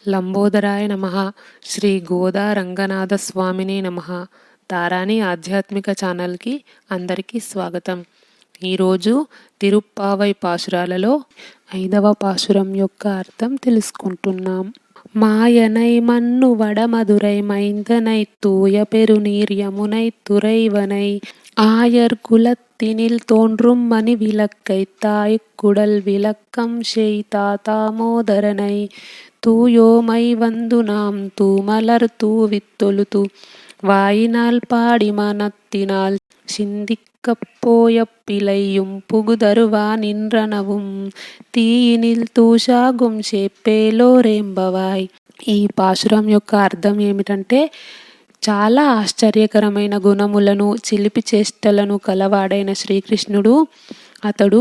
లంబోదరాయ నమః. శ్రీ గోదా రంగనాథ స్వామినే నమః. తారాణి ఆధ్యాత్మిక ఛానల్కి అందరికీ స్వాగతం. ఈరోజు తిరుప్పావై పాశురాలలో 5వ పాశురం యొక్క అర్థం తెలుసుకుంటున్నాం. மாயனை மண்ணு வடமதுரை மைந்தனை தூய பெருநீர் யமுனை துறைவனை ஆயர் குலத்தினில் தோன்றும் மணி விளக்கை தாய்க்குடல் விளக்கம் செய்தா தாமோதரனை தூயோமை வந்து நாம் தூமலர் தூவித்தொழுது வாயினால் பாடி மனத்தினால் சிந்திக்கப்போய பிழையும் புகுதருவா நின்றனவும் తీయినిల్ తూషాగుం చెప్పేలో రేంబవాయ్. ఈ పాశురం యొక్క అర్థం ఏమిటంటే, చాలా ఆశ్చర్యకరమైన గుణములను చిలిపి చేష్టలను కలవాడైన శ్రీకృష్ణుడు అతడు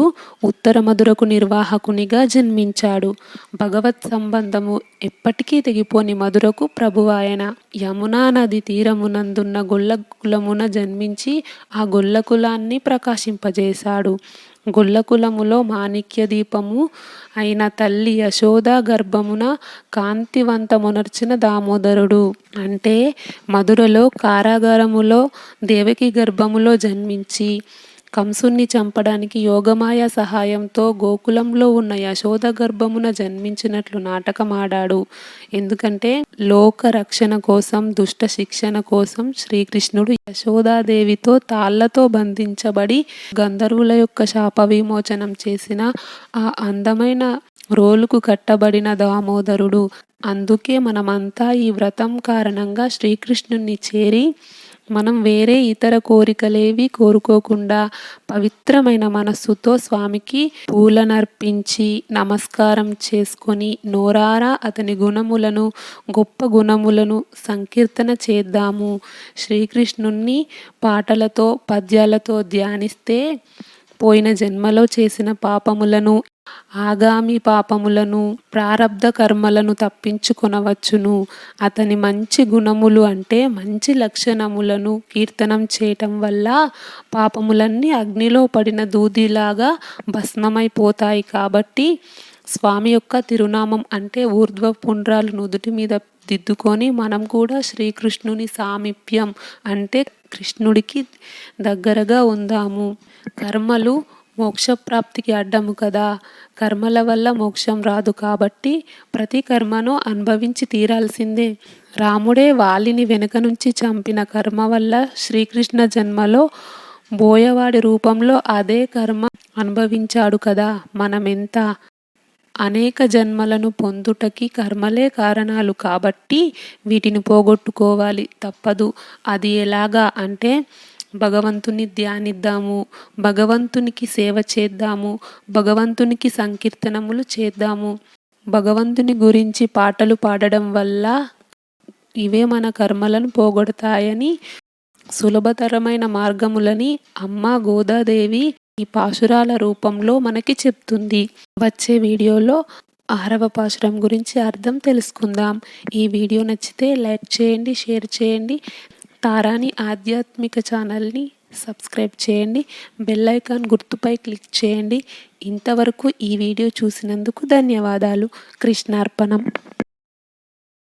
ఉత్తర మధురకు నిర్వాహకునిగా జన్మించాడు. భగవత్ సంబంధము ఎప్పటికీ తెగిపోని మధురకు ప్రభువాయన యమునా నది తీరమునందున్న గొల్లకులమున జన్మించి ఆ గొల్లకులాన్ని ప్రకాశింపజేశాడు. గొల్లకులములో మాణిక్య దీపము అయిన తల్లి యశోద గర్భమున కాంతివంతమునర్చిన దామోదరుడు. అంటే మధురలో కారాగారములో దేవకి గర్భములో జన్మించి కంసుని చంపడానికి యోగమాయ సహాయంతో గోకులంలో ఉన్న యశోద గర్భమున జన్మించినట్లు నాటకమాడాడు. ఎందుకంటే లోక రక్షణ కోసం, దుష్ట శిక్షణ కోసం శ్రీకృష్ణుడు యశోదాదేవితో తాళ్లతో బంధించబడి గంధర్వుల యొక్క శాప విమోచనం చేసిన ఆ అందమైన రోలుకు కట్టబడిన దామోదరుడు. అందుకే మనమంతా ఈ వ్రతం కారణంగా శ్రీకృష్ణుని చేరి మనం వేరే ఇతర కోరికలేవి కోరుకోకుండా పవిత్రమైన మనస్సుతో స్వామికి పూలనర్పించి నమస్కారం చేసుకొని నోరారా అతని గుణములను, గొప్ప గుణములను సంకీర్తన చేద్దాము. శ్రీకృష్ణుణ్ణి పాటలతో పద్యాలతో ధ్యానిస్తే పోయిన జన్మలో చేసిన పాపములను, ఆగామి పాపములను, ప్రారబ్ధ కర్మలను తప్పించుకొనవచ్చును. అతని మంచి గుణములు అంటే మంచి లక్షణములను కీర్తనం చేయటం వల్ల పాపములన్నీ అగ్నిలో పడిన దూదిలాగా భస్మమైపోతాయి. కాబట్టి స్వామి యొక్క తిరునామం అంటే ఊర్ధ్వ పుండ్రాలు నుదుటి మీద దిద్దుకొని మనం కూడా శ్రీకృష్ణుని సామీప్యం అంటే కృష్ణుడికి దగ్గరగా ఉందాము. కర్మలు మోక్షప్రాప్తికి అడ్డము కదా. కర్మల వల్ల మోక్షం రాదు. కాబట్టి ప్రతి కర్మను అనుభవించి తీరాల్సిందే. రాముడే వాలిని వెనుక నుంచి చంపిన కర్మ వల్ల శ్రీకృష్ణ జన్మలో బోయవాడి రూపంలో అదే కర్మ అనుభవించాడు కదా. మనమెంత అనేక జన్మలను పొందుటకి కర్మలే కారణాలు. కాబట్టి వీటిని పోగొట్టుకోవాలి, తప్పదు. అది ఎలాగా అంటే భగవంతుని ధ్యానిద్దాము, భగవంతునికి సేవ చేద్దాము, భగవంతునికి సంకీర్తనములు చేద్దాము. భగవంతుని గురించి పాటలు పాడడం వల్ల ఇవే మన కర్మలను పోగొడతాయని సులభతరమైన మార్గములని అమ్మ గోదాదేవి ఈ పాశురాల రూపంలో మనకి చెప్తుంది. వచ్చే వీడియోలో 6వ పాశురం గురించి అర్థం తెలుసుకుందాం. ఈ వీడియో నచ్చితే లైక్ చేయండి, షేర్ చేయండి. తారాణి ఆధ్యాత్మిక ఛానల్ని సబ్స్క్రైబ్ చేయండి. బెల్ ఐకాన్ గుర్తుపై క్లిక్ చేయండి. ఇంతవరకు ఈ వీడియో చూసినందుకు ధన్యవాదాలు. కృష్ణార్పణం.